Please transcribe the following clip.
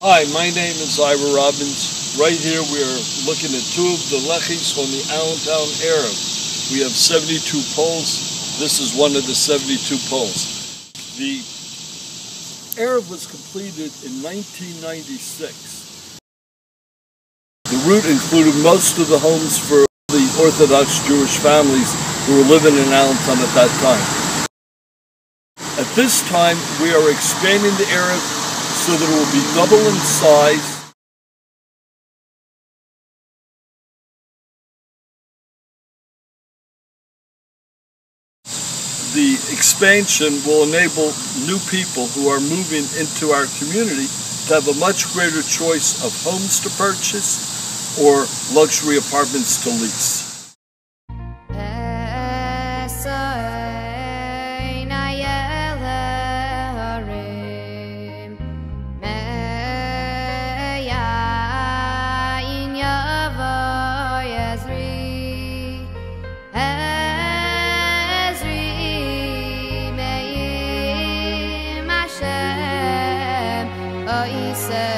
Hi, my name is Ira Robbins. Right here we are looking at two of the lechis on the Allentown Eruv. We have 72 poles. This is one of the 72 poles. The Eruv was completed in 1996. The route included most of the homes for the Orthodox Jewish families who were living in Allentown at that time. At this time, we are expanding the Eruv so that it will be double in size. The expansion will enable new people who are moving into our community to have a much greater choice of homes to purchase or luxury apartments to lease. He said